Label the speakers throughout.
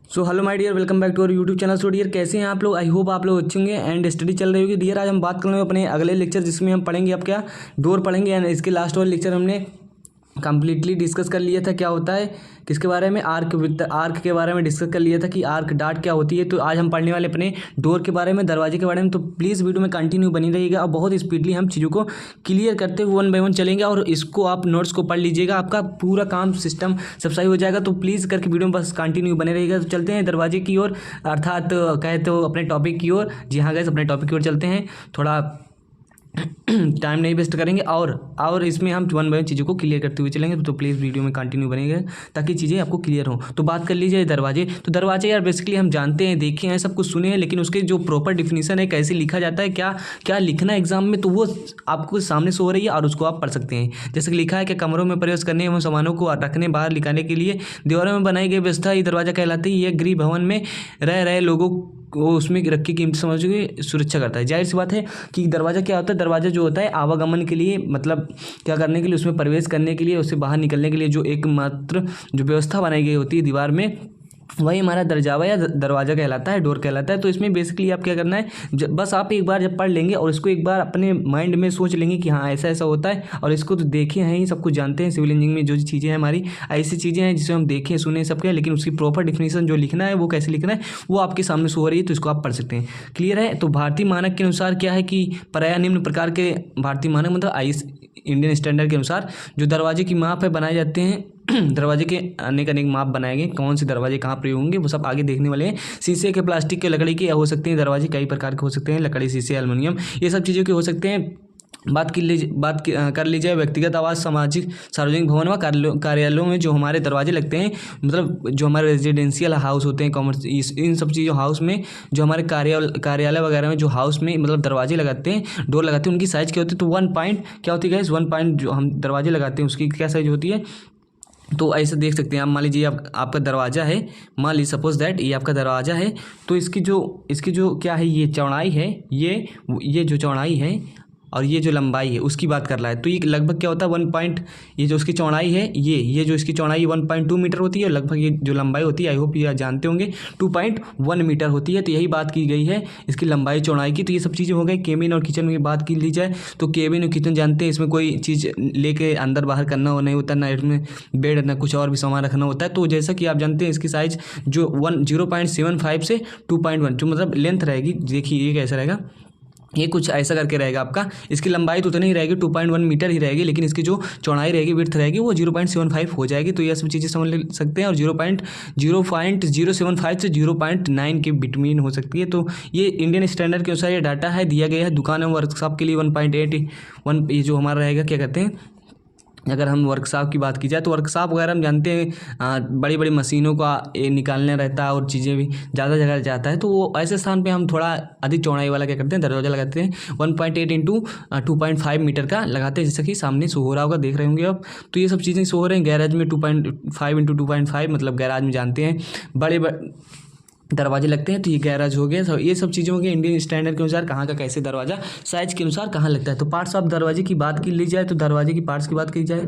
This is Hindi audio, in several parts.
Speaker 1: So hello my dear, welcome back to our YouTube channel. So dear, कैसे हैं आप लोग? आई होप आप लोग अच्छे होंगे एंड स्टडी चल रही होगी। डियर, आज हम बात करेंगे अपने अगले लेक्चर जिसमें हम पढ़ेंगे अब क्या डोर पढ़ेंगे। एंड इसके लास्ट वाले लेक्चर हमने कंप्लीटली डिस्कस कर लिया था क्या होता है, किसके बारे में, आर्क विद आर्क के बारे में डिस्कस कर लिया था कि आर्क डार्ट क्या होती है। तो आज हम पढ़ने वाले अपने डोर के बारे में, दरवाजे के बारे में। तो प्लीज़ वीडियो में कंटिन्यू बनी रहिएगा और बहुत स्पीडली हम चीज़ों को क्लियर करते हुए वन बाय वन चलेंगे और इसको आप नोट्स को पढ़ लीजिएगा, आपका पूरा काम सिस्टम सब सही हो जाएगा। तो प्लीज़ करके वीडियो में बस कंटिन्यू बने रहिएगा। तो चलते हैं दरवाजे की ओर, अर्थात कहे तो अपने टॉपिक की ओर। जी हाँ गाइस, अपने टॉपिक की ओर चलते हैं। थोड़ा टाइम नहीं वेस्ट करेंगे और इसमें हम वन बाय वन चीज़ों को क्लियर करते हुए चलेंगे। तो प्लीज़ वीडियो में कंटिन्यू बनेगा ताकि चीज़ें आपको क्लियर हो। तो बात कर लीजिए दरवाजे। तो दरवाजे यार बेसिकली हम जानते हैं, देखे हैं, सब कुछ सुने हैं, लेकिन उसके जो प्रॉपर डिफिनीशन है, कैसे लिखा जाता है, क्या क्या लिखना है एग्जाम में, तो वो आपको सामने से हो रही है और उसको आप पढ़ सकते हैं। जैसे कि लिखा है कि कमरों में प्रवेश करने एवं सामानों को रखने, बाहर निकालने के लिए दीवारों में बनाई गई व्यवस्था ये दरवाजा कहलाती है। यह गृह भवन में रह रहे लोगों को उसमें रख के कीमती सामग्री की सुरक्षा करता है। जाहिर सी बात है कि दरवाज़ा क्या होता है, दरवाज़ा जो होता है आवागमन के लिए, मतलब क्या करने के लिए, उसमें प्रवेश करने के लिए, उससे बाहर निकलने के लिए जो एकमात्र जो व्यवस्था बनाई गई होती है दीवार में, वही हमारा दरजावा या दरवाज़ा कहलाता है, डोर कहलाता है। तो इसमें बेसिकली आप क्या करना है, बस आप एक बार जब पढ़ लेंगे और इसको एक बार अपने माइंड में सोच लेंगे कि हाँ ऐसा ऐसा होता है, और इसको तो देखे हैं ही, सब कुछ जानते हैं। सिविल इंजीनियरिंग में जो चीज़ें हैं हमारी ऐसी चीज़ें हैं जिसे हम देखें सुने सबके, लेकिन उसकी प्रॉपर डिफिनीशन जो लिखना है वो कैसे लिखना है वो आपके सामने शो हो रही है, तो इसको आप पढ़ सकते हैं। क्लियर है? तो भारतीय मानक के अनुसार क्या है कि प्रायः निम्न प्रकार के भारतीय मानक मतलब आईएस इंडियन स्टैंडर्ड के अनुसार जो दरवाजे की माप है बनाए जाते हैं। दरवाजे के अनेक अनेक माप बनाए गए, कौन से दरवाजे कहाँ प्रयोग होंगे वो सब आगे देखने वाले हैं। शीशे के, प्लास्टिक के, लकड़ी के हो सकते हैं दरवाजे, कई प्रकार के हो सकते हैं, लकड़ी, शीशे, एल्युमिनियम, ये सब चीज़ों के हो सकते हैं। कर ली जाए व्यक्तिगत आवास, सामाजिक सार्वजनिक भवन व कार्यालयों में जो हमारे दरवाजे लगते हैं, मतलब जो हमारे रेजिडेंशियल हाउस होते हैं, कॉमर्स, इन सब चीज़ों हाउस में जो हमारे कार्यालय वगैरह में जो हाउस में मतलब दरवाजे लगाते हैं, डोर लगाते हैं, उनकी साइज़ क्या होती है? तो 1 पॉइंट क्या होती है गाइस, 1 पॉइंट जो हम दरवाजे लगाते हैं उसकी क्या साइज़ होती है? तो ऐसे देख सकते हैं आप। मान लीजिए आपका दरवाज़ा है, मान लीजिए सपोज दैट ये आपका दरवाज़ा है, तो इसकी जो क्या है, ये चौड़ाई है, ये जो चौड़ाई है और ये जो लंबाई है उसकी बात कर रहा है। तो ये लगभग क्या होता है 1 पॉइंट, ये जो उसकी चौड़ाई है, ये जो इसकी चौड़ाई 1.2 मीटर होती है, लगभग ये जो लंबाई होती है, आई होप ये जानते होंगे, 2.1 मीटर होती है। तो यही बात की गई है इसकी लंबाई चौड़ाई की। तो ये सब चीज़ें हो गई। केबिन और किचन की बात की ली जाए तो केबिन और किचन जानते हैं, इसमें कोई चीज़ लेके अंदर बाहर करना हो नहीं होता, ना इसमें बेड ना कुछ और भी सामान रखना होता है। तो जैसा कि आप जानते हैं इसकी साइज़ जो 0.75 से 2.1 जो मतलब लेंथ रहेगी, देखिए ये कैसा रहेगा, ये कुछ ऐसा करके रहेगा आपका। इसकी लंबाई तो उतनी ही रहेगी, 2.1 मीटर ही रहेगी, लेकिन इसकी जो चौड़ाई रहेगी, विड्थ रहेगी, वो 0.75 हो जाएगी। तो ये सब चीज़ें समझ सकते हैं। और 0.075 से 0.9 के बिटवीन हो सकती है। तो ये इंडियन स्टैंडर्ड के अनुसार ये डाटा है, दिया गया है। दुकान एवं वर्कशॉप के लिए 1.81 ये जो हमारा रहेगा, क्या कहते हैं, अगर हम वर्कशॉप की बात की जाए तो वर्कशॉप वगैरह हम जानते हैं बड़ी बड़ी मशीनों का निकालने रहता है और चीज़ें भी ज़्यादा जगह जाता है। तो वो ऐसे स्थान पे हम थोड़ा अधिक चौड़ाई वाला क्या करते हैं, दरवाज़ा लगाते हैं। 1.8 इंटू 2.5 मीटर का लगाते हैं, जैसे कि सामने शो हो रहा होगा, देख रहे होंगे आप। तो ये सब चीज़ें शो हो रहे हैं। गैराज में 2.5 इंटू 2.5 मतलब गैराज में जानते हैं बड़े दरवाजे लगते हैं। तो ये गैराज हो गया। तो ये सब चीज़ें हो गई इंडियन स्टैंडर्ड के अनुसार, कहाँ का कैसे दरवाज़ा साइज के अनुसार कहाँ लगता है। तो पार्ट्स ऑफ दरवाजे की बात की ली जाए तो दरवाजे की पार्ट्स की बात की जाए,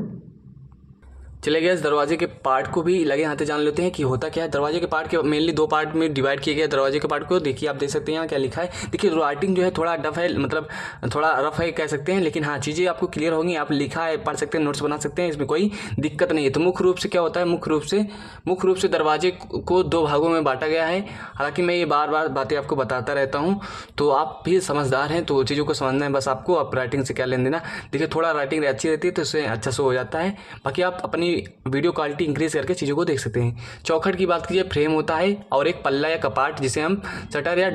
Speaker 1: चले गए इस दरवाजे के पार्ट को भी लगे हाथे जान लेते हैं कि होता क्या है। दरवाजे के पार्ट के मेनली 2 पार्ट में डिवाइड किए गए दरवाजे के पार्ट को। देखिए आप देख सकते हैं यहाँ क्या लिखा है। देखिए राइटिंग जो है थोड़ा डफ है, मतलब थोड़ा रफ है कह सकते हैं, लेकिन हाँ चीज़ें आपको क्लियर होंगी। आप लिखा है पढ़ सकते हैं, नोट्स बना सकते हैं, इसमें कोई दिक्कत नहीं है। तो मुख्य रूप से क्या होता है, मुख्य रूप से दरवाजे को 2 भागों में बांटा गया है। हालांकि मैं ये बार बार बातें आपको बताता रहता हूँ, तो आप भी समझदार हैं तो चीज़ों को समझना है बस आपको। आप राइटिंग से क्या लेन देना। देखिए थोड़ा राइटिंग अच्छी रहती है तो उससे अच्छा से हो जाता है। बाकी आप अपनी वीडियो क्वालिटी इंक्रीज करके चीज़ों को देख सकते हैं। चौखट की बात कीजिए, फ्रेम होता है और एक पल्ला या कपाट जिसे हम शटर या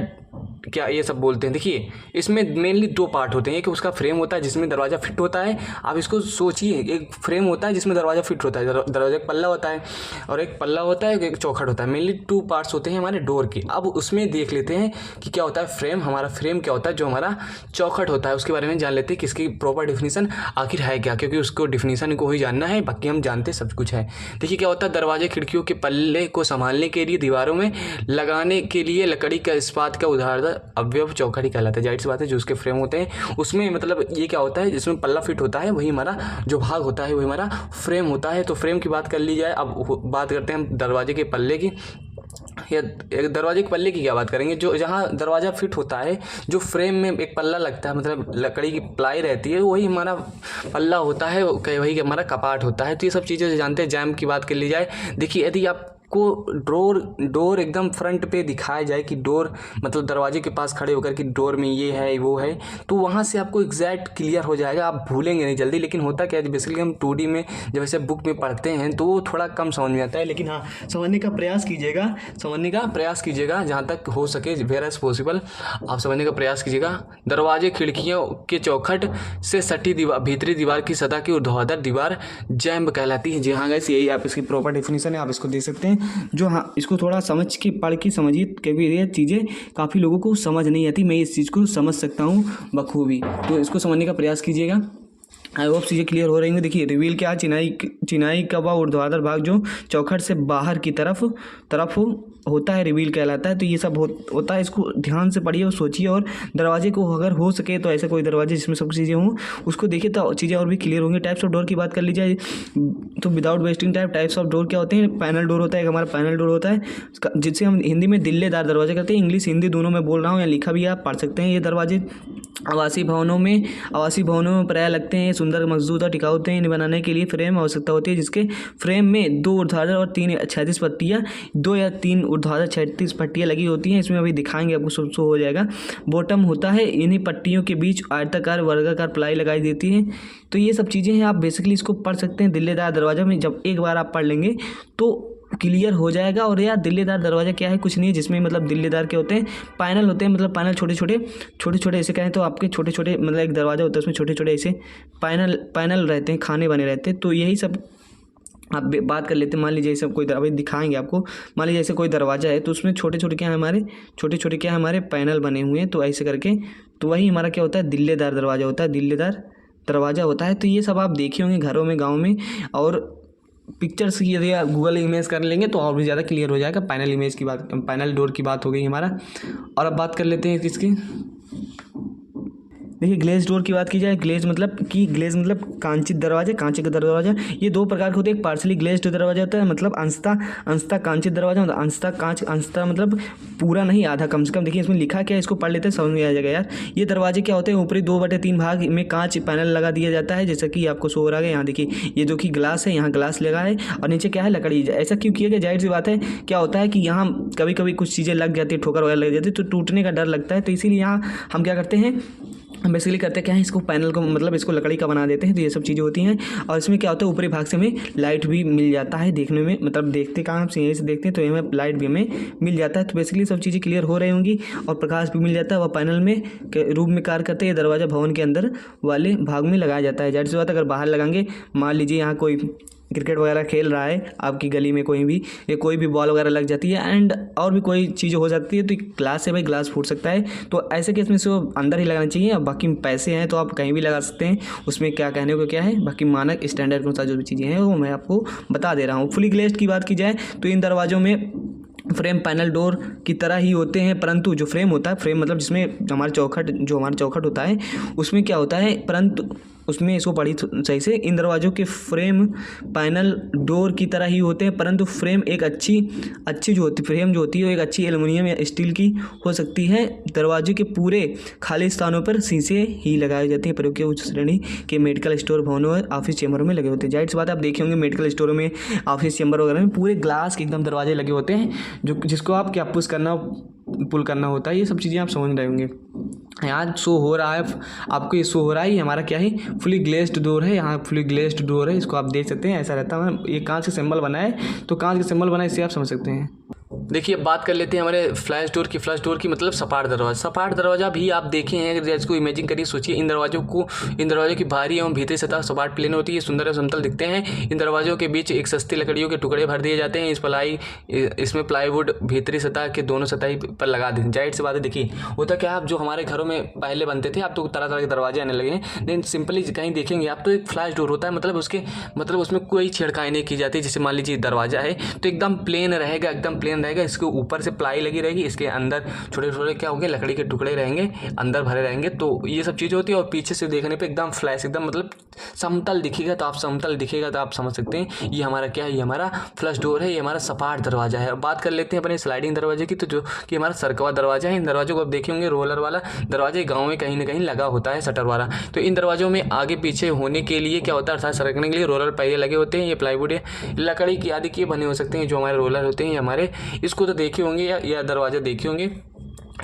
Speaker 1: क्या ये सब बोलते हैं। देखिए इसमें मेनली 2 पार्ट होते हैं। एक उसका फ्रेम होता है जिसमें दरवाज़ा फिट होता है। आप इसको सोचिए, एक फ्रेम होता है जिसमें दरवाज़ा फिट होता है, दरवाजा का पल्ला होता है, और एक पल्ला होता है, एक चौखट होता है। मेनली 2 पार्ट्स होते हैं हमारे डोर के। अब उसमें देख लेते हैं कि क्या होता है फ्रेम। हमारा फ्रेम क्या होता है, जो हमारा चौखट होता है उसके बारे में जान लेते हैं कि इसकी प्रॉपर डिफिनीशन आखिर है क्या, क्योंकि उसको डिफिनीशन को ही जानना है, बाकी हम जानते सब कुछ है। देखिए क्या होता है, दरवाजे खिड़कियों के पल्ले को संभालने के लिए दीवारों में लगाने के लिए लकड़ी का इस्पात का उदाहरण अवयव चौखट ही कहलाता है। जाहिर सी बात है जो उसके फ्रेम होते हैं उसमें मतलब ये क्या होता है, जिसमें पल्ला फिट होता है वही हमारा जो भाग होता है वही हमारा फ्रेम होता है। तो फ्रेम की बात कर ली जाए। अब बात करते हैं हम दरवाजे के पल्ले की। या एक दरवाजे के पल्ले की क्या बात करेंगे, जो जहाँ दरवाज़ा फिट होता है, जो फ्रेम में एक पल्ला लगता है, मतलब लकड़ी की प्लाई रहती है, वही हमारा पल्ला होता है, वही हमारा कपाट होता है। तो ये सब चीज़ें जानते हैं। जैम की बात कर ली जाए, देखिए यदि आप को डोर एकदम फ्रंट पे दिखाया जाए कि डोर मतलब दरवाजे के पास खड़े होकर कि डोर में ये है वो है, तो वहाँ से आपको एग्जैक्ट क्लियर हो जाएगा, आप भूलेंगे नहीं जल्दी। लेकिन होता क्या है, बेसिकली हम 2D में जब ऐसे बुक में पढ़ते हैं तो वो थोड़ा कम समझ में आता है। लेकिन हाँ, समझने का प्रयास कीजिएगा जहाँ तक हो सके, वेयर एज पॉसिबल आप समझने का प्रयास कीजिएगा। दरवाजे खिड़कियों के चौखट से सटी दीवार, भीतरी दीवार की सतह की ऊर्ध्वाधर दीवार जैम्ब कहलाती है। जी हाँ गाइस, यही आप इसकी प्रॉपर डेफिनेशन है, आप इसको देख सकते हैं। जो हाँ, इसको थोड़ा समझ के पढ़ के समझिए, क्योंकि ये चीज़ें काफ़ी लोगों को समझ नहीं आती। मैं इस चीज़ को समझ सकता हूँ बखूबी, तो इसको समझने का प्रयास कीजिएगा। आई होप चीज़ें क्लियर हो रही होंगी। देखिए रिवील क्या, चिनाई का वह ऊर्ध्वाधर भाग जो चौखट से बाहर की तरफ होता है, रिवील कहलाता है। तो ये सब होता है, इसको ध्यान से पढ़िए और सोचिए। और दरवाजे को अगर हो सके तो ऐसा कोई दरवाजे जिसमें सब चीज़ें हों, उसको देखिए तो चीज़ें और भी क्लियर होंगी। टाइप्स ऑफ डोर की बात कर ली जाए तो without wasting types of door क्या होते हैं। पैनल डोर होता है, हमारा पैनल डोर होता है, जिससे हम हिंदी में दिल्लेदार दरवाजा करते हैं। इंग्लिश हिंदी दोनों में बोल रहा हूँ, या लिखा भी आप पढ़ सकते हैं। ये दरवाजे आवासीय भवनों में प्राय लगते हैं। सुंदर, मजबूत और टिकाऊ होते हैं। इन्हें बनाने के लिए फ्रेम आवश्यकता होती है, जिसके फ्रेम में 2 ऊर्ध्वाधर और 3 क्षैतिज पट्टियाँ, 2 या 3 ऊर्ध्वाधर क्षैतिज पट्टियाँ लगी होती हैं। इसमें अभी दिखाएंगे, आपको सब हो जाएगा। बॉटम होता है, इन्हीं पट्टियों के बीच आयताकार वर्गाकार प्लाई लगाई देती है। तो ये सब चीज़ें हैं, आप बेसिकली इसको पढ़ सकते हैं। दिल्लेदार दरवाजा में जब एक बार आप पढ़ लेंगे तो क्लियर हो जाएगा। और यार दिल्लेदार दरवाजा क्या है, कुछ नहीं है, जिसमें मतलब दिल्लेदार क्या होते हैं, पैनल होते हैं। मतलब पैनल छोटे छोटे ऐसे कहें तो आपके छोटे छोटे, मतलब एक दरवाजा होता है उसमें छोटे छोटे ऐसे पैनल रहते हैं, खाने बने रहते हैं। तो यही सब आप बात कर लेते हैं। मान लीजिए ऐसे कोई अभी दिखाएंगे आपको, मान लीजिए ऐसे कोई दरवाजा है तो उसमें छोटे छोटे क्या है हमारे पैनल बने हुए हैं। तो ऐसे करके, तो वही हमारा क्या होता है, दिल्लेदार दरवाजा होता है, दिल्लेदार दरवाजा होता है। तो ये सब आप देखे होंगे घरों में, गाँव में। और पिक्चर्स की यदि आप गूगल इमेज कर लेंगे तो और भी ज़्यादा क्लियर हो जाएगा। पैनल डोर की बात हो गई हमारा। और अब बात कर लेते हैं किसकी, देखिए ग्लेज डोर की बात की जाए। ग्लेज मतलब कांचित दरवाजा, कांचे का दरवाजा। ये 2 प्रकार के होते हैं। एक पार्शली ग्लेज्ड दरवाजा होता है, मतलब अंशतः कांचित दरवाजा, मतलब अंशतः मतलब पूरा नहीं, आधा कम से कम। देखिए इसमें लिखा क्या है, इसको पढ़ लेते हैं, समझ में आ जाएगा यार। ये दरवाजे क्या होते हैं, ऊपरी 2/3 भाग में कांच पैनल लगा दिया जाता है, जैसा कि आपको शो हो रहा है यहाँ। देखिए ये जो कि ग्लास है, यहाँ ग्लास लगा है और नीचे क्या है, लकड़ी। ऐसा क्यों किया गया, जाहिर सी बात है, क्या होता है कि यहाँ कभी कभी कुछ चीज़ें लग जाती है, ठोकर वगैरह लग जाती है, तो टूटने का डर लगता है। तो इसीलिए यहाँ हम क्या करते हैं, हम बेसिकली करते क्या है, इसको पैनल को मतलब इसको लकड़ी का बना देते हैं। तो ये सब चीज़ें होती हैं। और इसमें क्या होता है, ऊपरी भाग से हमें लाइट भी मिल जाता है देखने में, मतलब देखते कहाँ हम यहीं से देखते हैं तो हमें लाइट भी हमें मिल जाता है। तो बेसिकली सब चीज़ें क्लियर हो रही होंगी। और प्रकाश भी मिल जाता है, वह पैनल में के रूप में कार्य करते हैं। ये दरवाजा भवन के अंदर वाले भाग में लगाया जाता है। जाहिर सी बात है, अगर बाहर लगाएंगे, मान लीजिए यहाँ कोई क्रिकेट वगैरह खेल रहा है आपकी गली में, कोई भी या कोई भी बॉल वगैरह लग जाती है एंड और भी कोई चीज़ हो जाती है, तो ग्लास से भाई ग्लास फूट सकता है। तो ऐसे केस में से वो अंदर ही लगाना चाहिए। अब बाकी पैसे हैं तो आप कहीं भी लगा सकते हैं, उसमें क्या कहने को क्या है, बाकी मानक स्टैंडर्ड के अनुसार जो भी चीज़ें हैं वो मैं आपको बता दे रहा हूँ। फुली ग्लेज्ड की बात की जाए तो इन दरवाज़ों में फ्रेम पैनल डोर की तरह ही होते हैं, परंतु जो फ्रेम होता है, फ्रेम मतलब जिसमें हमारा चौखट होता है, उसमें क्या होता है, परंतु उसमें इसको पढ़ी सही से, इन दरवाज़ों के फ्रेम पैनल डोर की तरह ही होते हैं, परंतु फ्रेम एक अच्छी फ्रेम जो होती है वो एक अच्छी एल्युमिनियम या स्टील की हो सकती है। दरवाजे के पूरे खाली स्थानों पर शीशे ही लगाए जाते हैं। प्रयोग के उच्च श्रेणी के मेडिकल स्टोर, भवनों और ऑफिस चैम्बरों में लगे होते हैं। जाहिर सी बात है, आप देखे होंगे मेडिकल स्टोरों में, ऑफिस चैम्बर वगैरह में पूरे ग्लास के एकदम दरवाजे लगे होते हैं, जिसको आप क्या पुल करना होता है। ये सब चीज़ें आप समझ रहे होंगे। यहाँ शो हो रहा है आपको, ये शो हो रहा है, ये हमारा क्या है, फुली ग्लेज्ड डोर है। यहाँ फुली ग्लेज्ड डोर है, इसको आप देख सकते हैं, ऐसा रहता है। ये कांच का सिंबल बना है, तो कांच का सिंबल बना है, इससे आप समझ सकते हैं। देखिए बात कर लेते हैं हमारे फ्लैश डोर की मतलब सपाट दरवाजा भी आप देखे हैं। अगर इसको इमेजिन करिए, सोचिए इन दरवाजों की बाहरी एवं भीतरी सतह सपाट प्लेन होती है, सुंदर और समतल दिखते हैं। इन दरवाजों के बीच एक सस्ती लकड़ियों के टुकड़े भर दिए जाते हैं। इसमें प्लाईवुड भीतरी सतह के दोनों सतह पर लगा देते हैं। जाहिर सी बात है, देखिए होता क्या है, आप जो हमारे घरों में पहले बनते थे, अब तो तरह तरह के दरवाजे आने लगे हैं, लेकिन सिंपली कहीं देखेंगे आप तो एक फ्लैश डोर होता है, मतलब उसमें कोई छेड़खानी नहीं की जाती। जैसे मान लीजिए दरवाजा है तो एकदम प्लेन रहेगा, रहेगा, इसके ऊपर से प्लाई लगी रहेगी, इसके अंदर छोटे छोटे क्या होंगे, लकड़ी के टुकड़े रहेंगे, अंदर भरे रहेंगे। तो ये सब चीज़ें होती है। और पीछे से देखने पे एकदम फ्लैश, एकदम मतलब समतल दिखेगा, तो आप समतल दिखेगा तो आप समझ सकते हैं ये हमारा क्या है, ये हमारा फ्लश डोर है, ये हमारा सपाट दरवाजा है। अब बात कर लेते हैं अपने स्लाइडिंग दरवाजे की। तो जो कि हमारा सर्कवा दरवाजा है, इन दरवाजों को आप देखे होंगे, रोलर वाला दरवाजा गाँव में कहीं ना कहीं लगा होता है, शटर वाला। तो इन दरवाजों में आगे पीछे होने के लिए क्या होता है, अर्थात सरकने के लिए रोलर पहिए लगे होते हैं। ये प्लाईवुड है, लकड़ी की आदि के बने हो सकते हैं जो हमारे रोलर होते हैं हमारे। इसको तो देखे होंगे या दरवाजा देखे होंगे,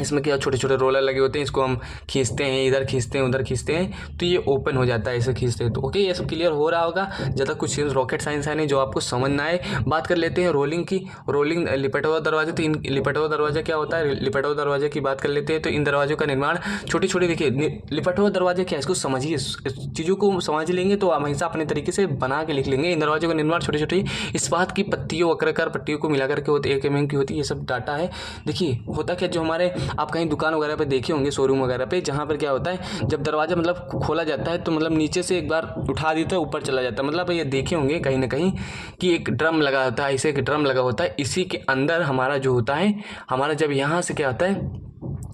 Speaker 1: इसमें क्या छोटे छोटे रोलर लगे होते हैं, इसको हम खींचते हैं, इधर खींचते हैं, उधर खींचते हैं, तो ये ओपन हो जाता है ऐसे खींचते हैं। तो ओके, ये सब क्लियर हो रहा होगा। ज़्यादा कुछ रॉकेट साइंस है नहीं जो आपको समझ ना आए। बात कर लेते हैं रोलिंग की। रोलिंग लिपटा हुआ दरवाजा। तो इन लिपटा हुआ दरवाजा क्या होता है, लिपटा हुआ दरवाजे की बात कर लेते हैं। तो इन दरवाजों का निर्माण छोटी छोटी, देखिए लिपटा हुआ दरवाजा क्या है, इसको समझिए, इस चीज़ों को समझ लेंगे तो हम हमेशा अपने तरीके से बना के लिख लेंगे। इन दरवाजों का निर्माण छोटी छोटी इस्पात की पत्तियों, वक्राकार पट्टियों को मिलाकर के होती है, 1 mm की होती है। ये सब डाटा है। देखिए होता क्या, जो हमारे आप कहीं दुकान वगैरह पे देखे होंगे, शोरूम वगैरह पे, जहाँ पर क्या होता है, जब दरवाजा मतलब खोला जाता है तो मतलब नीचे से एक बार उठा देता है, ऊपर चला जाता है। मतलब ये देखे होंगे कहीं ना कहीं कि एक ड्रम लगा होता है, इसे एक ड्रम लगा होता है, इसी के अंदर हमारा जो होता है, हमारा जब यहाँ से क्या होता है,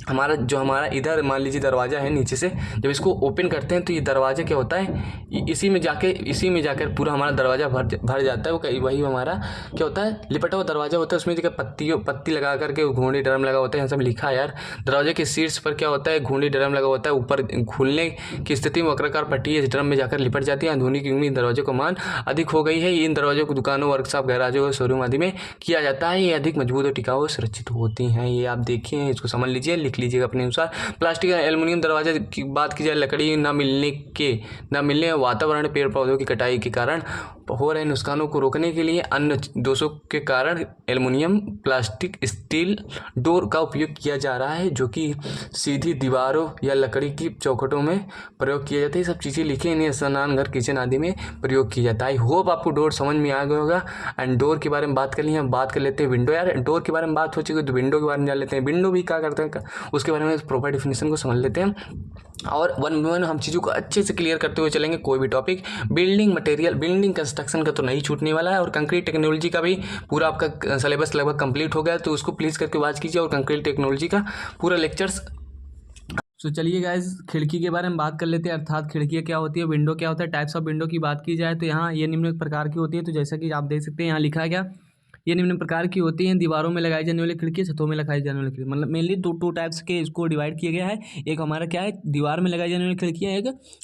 Speaker 1: हमारा इधर मान लीजिए दरवाज़ा है, नीचे से जब इसको ओपन करते हैं तो ये दरवाज़ा क्या होता है, इसी में जाकर पूरा हमारा दरवाज़ा भर जाता है। वही हमारा क्या होता है, लिपटा हुआ दरवाज़ा होता है। उसमें जो पत्ती लगा करके घूंडी ड्रम लगा होता है, यहाँ सब लिखा है यार। दरवाजे के शीर्ष पर क्या होता है, घूंडी ड्रम लगा होता है। ऊपर खुलने की स्थिति में वक्राकार पट्टी इस ड्रम में जाकर लिपट जाती है। आधुनिक युग में इन दरवाजों का मान अधिक हो गई है। इन दरवाजों को दुकानों, वर्कशॉप, गैराजों, शोरूम आदि में किया जाता है। ये अधिक मजबूत और टिकाऊ और सुरक्षित होती हैं। ये आप देखिए, इसको समझ लीजिए, लिख लीजिएगा अपने अनुसार। प्लास्टिक या एल्युमिनियम दरवाजे की बात की जाए, लकड़ी न मिलने वातावरण, पेड़ पौधों की कटाई के कारण हो रहे नुकसानों को रोकने के लिए, अन्य दोषों के कारण एल्युमिनियम, प्लास्टिक, स्टील डोर का उपयोग किया जा रहा है, जो कि सीधी दीवारों या लकड़ी की चौखटों में प्रयोग किया जाता है। ये सब चीज़ें लिखी, इन्हें स्नान घर, किचन आदि में प्रयोग किया जाता है। आई होप आपको डोर समझ में आ गया होगा। एंड डोर के बारे में बात कर ली, हम बात कर लेते हैं विंडो। यार डोर के बारे में बात हो चुकी है तो विंडो के बारे में जान लेते हैं। विंडो भी क्या करते हैं, उसके बारे में प्रॉपर डिफिनेशन को समझ लेते हैं। और वन बाय वन हम चीज़ों को अच्छे से क्लियर करते हुए चलेंगे। कोई भी topic, building material, building construction का तो नहीं छूटने वाला है। और कंक्रीट टेक्नोलॉजी का भी पूरा आपका सिलेबस लगभग कंप्लीट हो गया, तो उसको प्लीज़ करके वॉच कीजिए। और कंक्रीट टेक्नोलॉजी का पूरा लेक्चर्स। तो चलिए गाइस, खिड़की के बारे में बात कर लेते हैं। अर्थात खिड़कियाँ क्या होती है, विंडो क्या होता है। टाइप्स ऑफ विंडो की बात की जाए तो यहाँ ये निम्न प्रकार की होती है। तो जैसा कि आप देख सकते हैं यहाँ लिखा है क्या, ये निम्न प्रकार की होती हैं। दीवारों में लगाई जाने वाली खिड़की, छतों में लगाई जाने वाली खिड़की। मतलब मेनली टू टाइप्स के इसको डिवाइड किया गया है। एक हमारा क्या है, दीवार में लगाई जाने वाली खिड़कियाँ,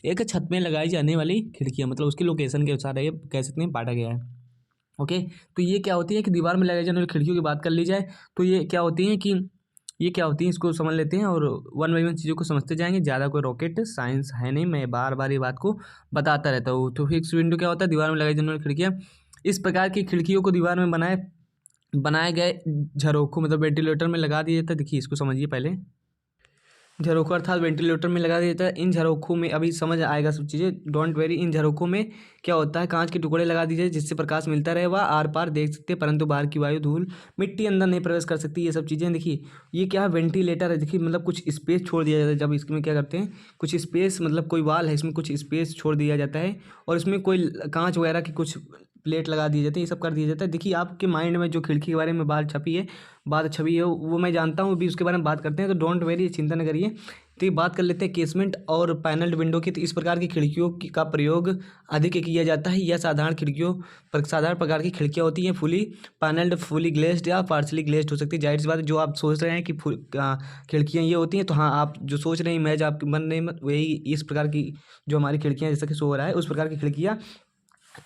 Speaker 1: एक छत में लगाई जाने वाली खिड़कियाँ। मतलब उसकी लोकेशन के अनुसार ये कह सकते हैं बांटा गया है। ओके, तो ये क्या होती है कि दीवार में लगाई जाने वाली खिड़कियों की बात कर ली जाए तो ये क्या होती हैं कि ये क्या होती हैं, इसको समझ लेते हैं और वन बाई वन चीज़ों को समझते जाएंगे। ज़्यादा कोई रॉकेट साइंस है नहीं, मैं बार बार ये बात को बताता रहता हूँ। तो फिक्स विंडो क्या होता है, दीवार में लगाई जाने वाली खिड़कियाँ। इस प्रकार की खिड़कियों को दीवार में बनाए गए झरोखों, मतलब वेंटिलेटर में लगा दिया जाता है। देखिए इसको समझिए पहले, झरोखा अर्थात वेंटिलेटर में लगा दिया जाता है। इन झरोखों में अभी समझ आएगा सब चीज़ें, डोंट वेरी। इन झरोखों में क्या होता है, कांच के टुकड़े लगा दीजिए जिससे प्रकाश मिलता रहे, वह आर पार देख सकते हैं, परंतु बाहर की वायु, धूल, मिट्टी अंदर नहीं प्रवेश कर सकती। ये सब चीज़ें देखिए, ये क्या है, वेंटिलेटर है। देखिए मतलब कुछ स्पेस छोड़ दिया जाता है। जब इसमें क्या करते हैं, कुछ स्पेस, मतलब कोई वाल है, इसमें कुछ स्पेस छोड़ दिया जाता है और इसमें कोई कांच वगैरह की कुछ प्लेट लगा दिए जाते हैं, ये सब कर दिया जाता है। देखिए आपके माइंड में जो खिड़की के बारे में बात छपी है वो मैं जानता हूँ, अभी उसके बारे में बात करते हैं। तो डोंट वेरी, चिंता न करिए। तो ये बात कर लेते हैं केसमेंट और पैनल्ड विंडो की। तो इस प्रकार की खिड़कियों का प्रयोग अधिक किया जाता है। यह साधारण प्रकार की खिड़कियाँ होती हैं, फुली पैनल्ड, फुली ग्लेज्ड या पार्शली ग्लेज्ड हो सकती है। जाहिर सी बात है, जो आप सोच रहे हैं कि खिड़कियाँ ये होती हैं, तो हाँ, आप जो सोच रहे हैं इमेज आपके मन में वही इस प्रकार की जो हमारी खिड़कियाँ जैसा कि शो हो रहा है, उस प्रकार की खिड़कियाँ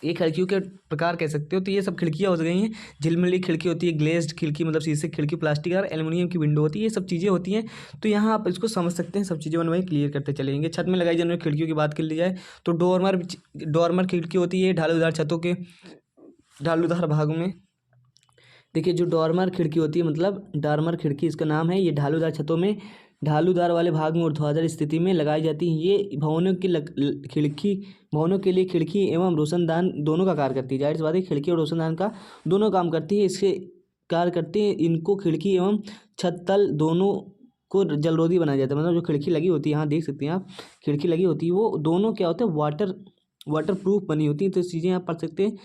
Speaker 1: ये खिड़कियों के प्रकार कह सकते हो। तो ये सब खिड़कियाँ हो गई हैं। झिलमिली खिड़की होती है, ग्लेज्ड खिड़की मतलब शीशे की खिड़की, प्लास्टिक और एल्युमिनियम की विंडो होती है। ये सब चीज़ें होती हैं। तो यहाँ आप इसको समझ सकते हैं, सब चीज़ें वही क्लियर करते चलेंगे। छत में लगाई जाने वाली खिड़कियों की बात कर ली जाए तो डोरमर खिड़की होती है ढालूदार छतों के ढालूदार भागों में। देखिए जो डोरमर खिड़की होती है, मतलब डोरमर खिड़की इसका नाम है, ये ढालूदार छतों में ढालूदार वाले भाग में ऊर्ध्वाधर स्थिति में लगाई जाती है। ये भवनों के लिए खिड़की एवं रोशनदान दोनों का कार्य करती है। जाहिर सी बात है, खिड़की और रोशनदान का दोनों काम करती है। इसके कार्य करते हैं, इनको खिड़की एवं छत तल दोनों को जलरोधी बनाया जाता है। मतलब जो खिड़की लगी होती है, यहाँ देख सकते हैं आप, खिड़की लगी होती है, वो दोनों क्या होता है, वाटर प्रूफ बनी होती है। तो चीज़ें आप पढ़ सकते हैं।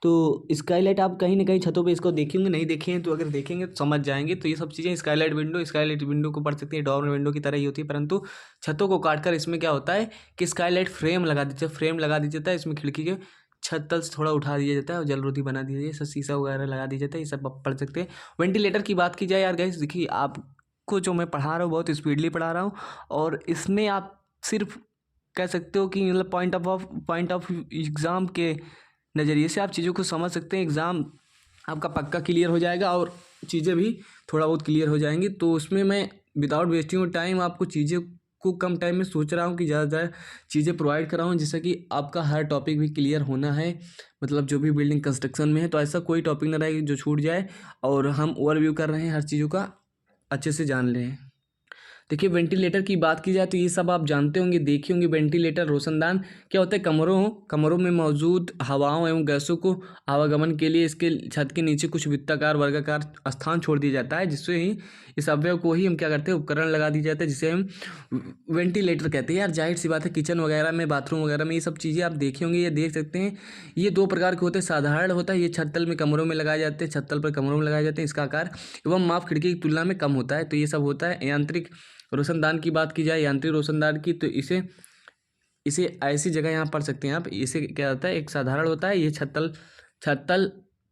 Speaker 1: तो स्काईलाइट आप कहीं ना कहीं छतों पे इसको देखेंगे, नहीं देखे हैं तो अगर देखेंगे तो समझ जाएंगे। तो ये सब चीज़ें स्काईलाइट विंडो को पढ़ सकते हैं, डोर विंडो की तरह ही होती है, परंतु छतों को काटकर इसमें क्या होता है कि स्काईलाइट फ्रेम लगा दिया जाता है। इसमें खिड़की के छत तल से थोड़ा उठा दिया जाता है और जलरोधी बना दिया जाता है, शीशा वगैरह लगा दिया जाता है, ये सब आप पढ़ सकते हैं। वेंटिलेटर की बात की जाए यार गाइस, देखिए आपको जो मैं पढ़ा रहा हूँ बहुत स्पीडली पढ़ा रहा हूँ, और इसमें आप सिर्फ कह सकते हो कि मतलब पॉइंट ऑफ एग्ज़ाम के नज़रिए से आप चीज़ों को समझ सकते हैं। एग्ज़ाम आपका पक्का क्लियर हो जाएगा और चीज़ें भी थोड़ा बहुत क्लियर हो जाएंगी। तो उसमें मैं विदाउट वेस्टिंग टाइम आपको चीज़ें को कम टाइम में सोच रहा हूँ कि ज़्यादा ज़्यादा चीज़ें प्रोवाइड कराऊँ, जिससे कि आपका हर टॉपिक भी क्लियर होना है, मतलब जो भी बिल्डिंग कंस्ट्रक्शन में है। तो ऐसा कोई टॉपिक ना रहे जो छूट जाए, और हम ओवरव्यू कर रहे हैं, हर चीज़ों का अच्छे से जान लें। देखिए वेंटिलेटर की बात की जाए तो ये सब आप जानते होंगे, देखे होंगे। वेंटिलेटर रोशनदान क्या होता है, कमरों में मौजूद हवाओं एवं गैसों को आवागमन के लिए इसके छत के नीचे कुछ वृत्ताकार वर्गाकार स्थान छोड़ दिया जाता है, जिससे ही इस अवयव को ही हम क्या करते हैं, उपकरण लगा दिया जाता है, जिसे हम वेंटिलेटर कहते हैं। यार जाहिर सी बात है, किचन वगैरह में, बाथरूम वगैरह में ये सब चीज़ें आप देखे होंगे, ये देख सकते हैं। ये दो प्रकार के होते हैं, साधारण होता है, ये छत तल में कमरों में लगाए जाते हैं, छत तल पर कमरों में लगाए जाते हैं। इसका आकार एवं माप खिड़की की तुलना में कम होता है। तो ये सब होता है। यांत्रिक रोशनदान की बात की जाए, यांत्रिक रोशनदान की, तो इसे ऐसी जगह यहाँ पढ़ सकते हैं आप। इसे क्या होता है, एक साधारण होता है, ये छत तल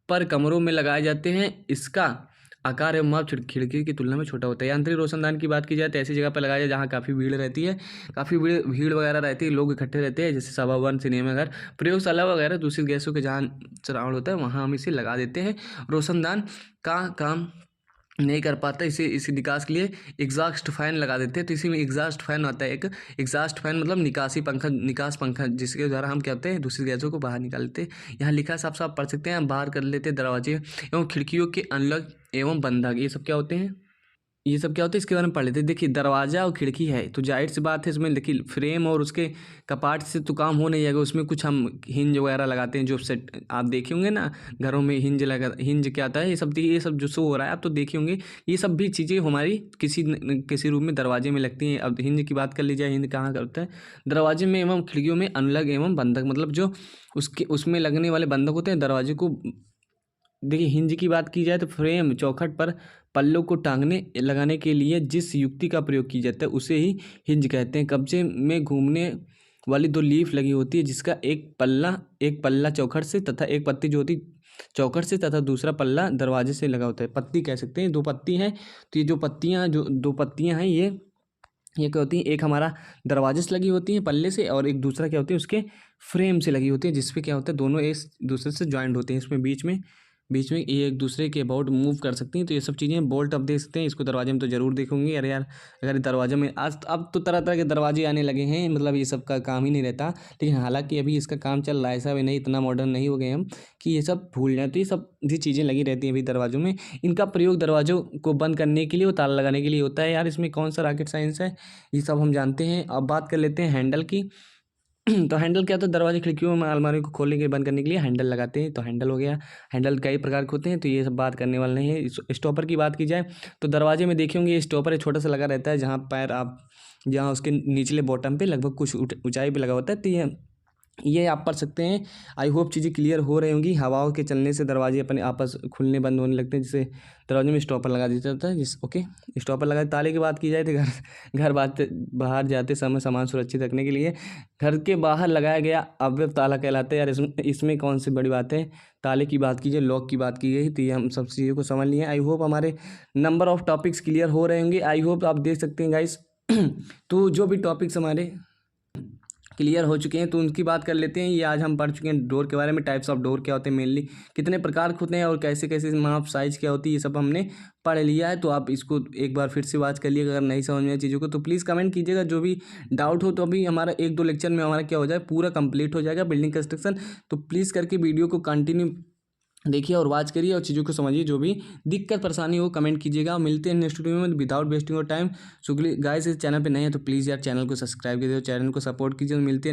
Speaker 1: पर कमरों में लगाए जाते हैं। इसका आकार एवं माप खिड़की की तुलना में छोटा होता है। यांत्रिक रोशनदान की बात की जाए तो ऐसी जगह पर लगाया जाए जहाँ काफ़ी भीड़ रहती है, काफ़ी भीड़ वगैरह रहती है, लोग इकट्ठे रहते हैं, जैसे सभा भवन, सिनेमाघर, प्रयोगशाला वगैरह, दूसरी गैसों के जहाँ चुनाव होता है वहाँ हम इसे लगा देते हैं। रोशनदान का काम नहीं कर पाता, इसी निकास के लिए एग्जॉस्ट फैन लगा देते हैं। तो इसी में एग्जॉस्ट फैन आता है, एक एग्जॉस्ट फैन मतलब निकास पंखा, जिसके द्वारा हम क्या होते हैं, दूसरी गैसों को बाहर निकालते हैं। यहाँ लिखा है, साफ साफ पढ़ सकते हैं, हम बाहर कर लेते हैं। दरवाजे एवं खिड़कियों के अनलॉक एवं बंधक, ये सब क्या होते हैं, इसके बारे में पढ़ लेते हैं। देखिए दरवाज़ा और खिड़की है तो जाहिर सी बात है, इसमें देखिए फ्रेम और उसके कपाट से तो काम हो नहीं जाएगा, उसमें कुछ हम हिंज वगैरह लगाते हैं, जो सेट आप देखे होंगे ना घरों में, हिंज क्या आता है, ये सब जो शो हो रहा है आप तो देखे होंगे। ये सब भी चीज़ें हमारी किसी रूम में दरवाजे में लगती हैं। अब हिंज की बात कर ली जाए, हिंज कहाँ करता है, दरवाजे में एवं खिड़कियों में अनलग एवं बंधक, मतलब जो उसमें लगने वाले बंधक होते हैं दरवाजे को। देखिए हिंज की बात की जाए तो फ्रेम चौखट पर पल्लों को टांगने लगाने के लिए जिस युक्ति का प्रयोग किया जाता है उसे ही हिंज कहते हैं। कब्जे में घूमने वाली दो लीफ लगी होती है, जिसका एक पल्ला चौखट से तथा एक पत्ती जो होती चौखट से तथा दूसरा पल्ला दरवाजे से लगा होता है। पत्ती कह सकते हैं, दो पत्ती हैं। तो ये जो दो पत्तियां हैं, ये क्या होती हैं, एक हमारा दरवाजे से लगी होती है पल्ले से, और एक दूसरा क्या होती है उसके फ्रेम से लगी होती है, जिसपे क्या होता है दोनों एक दूसरे से ज्वाइंट होते हैं। इसमें बीच में ये एक दूसरे के अबाउट मूव कर सकती हैं। तो ये सब चीज़ें बोल्ट आप देख सकते हैं। इसको दरवाजे में तो ज़रूर देखोगे। अरे यार अगर दरवाजे में आज अब तो तरह तरह के दरवाजे आने लगे हैं, मतलब ये सब का काम ही नहीं रहता, लेकिन हालांकि अभी इसका काम चल रहा है, ऐसा भी नहीं इतना मॉडर्न नहीं हो गए हम कि ये सब भूल जाए। तो ये सब भी चीज़ें लगी रहती हैं अभी दरवाज़ों में। इनका प्रयोग दरवाज़ों को बंद करने के लिए और ताला लगाने के लिए होता है। यार इसमें कौन सा रॉकेट साइंस है, ये सब हम जानते हैं। अब बात कर लेते हैं हैंडल की। तो हैंडल क्या होता है, दरवाजे खिड़कियों में अलमारी को खोलने के बंद करने के लिए हैंडल लगाते हैं। तो हैंडल हो गया। हैंडल कई प्रकार के होते हैं, तो ये सब बात करने वाले नहीं है। स्टॉपर की बात की जाए तो दरवाजे में देखे होंगे स्टॉपर एक छोटा सा लगा रहता है, जहाँ उसके निचले बॉटम पे लगभग कुछ ऊंचाई पे लगा होता है। तो ये आप पढ़ सकते हैं। आई होप चीज़ें क्लियर हो रही होंगी। हवाओं के चलने से दरवाजे अपने आपस खुलने बंद होने लगते हैं, जिससे दरवाजे में स्टॉपर लगा दिया जाता है। ओके, स्टॉपर लगा। ताले की बात की जाए तो घर बाहर जाते समय सामान सुरक्षित रखने के लिए घर के बाहर लगाया गया अवयव ताला कहलाता है। यार इसमें कौन सी बड़ी बात है। ताले की बात कीजिए, लॉक की बात की गई, तो ये हम सब चीज़ों को समझ लिए। आई होप हमारे नंबर ऑफ टॉपिक्स क्लियर हो रहे होंगे। आई होप आप देख सकते हैं गाइस। तो जो भी टॉपिक्स हमारे क्लियर हो चुके हैं तो उनकी बात कर लेते हैं। ये आज हम पढ़ चुके हैं डोर के बारे में, टाइप्स ऑफ डोर क्या होते हैं, मेनली कितने प्रकार के होते हैं और कैसे कैसे माप साइज क्या होती है, ये सब हमने पढ़ लिया है। तो आप इसको एक बार फिर से वॉच कर लिएगा। अगर नहीं समझ में चीज़ों को तो प्लीज़ कमेंट कीजिएगा। जो भी डाउट हो तो अभी हमारा 1-2 लेक्चर में हमारा क्या हो जाए, पूरा कंप्लीट हो जाएगा बिल्डिंग कंस्ट्रक्शन। तो प्लीज़ करके वीडियो को कंटिन्यू देखिए और वॉच करिए और चीज़ों को समझिए। जो भी दिक्कत परेशानी हो कमेंट कीजिएगा। मिलते हैं नेक्स्ट वीडियो में without wasting your time. So guys इस चैनल पे नए हैं तो प्लीज़ यार चैनल को सब्सक्राइब कीजिए, चैनल को सपोर्ट कीजिए। मिलते हैं।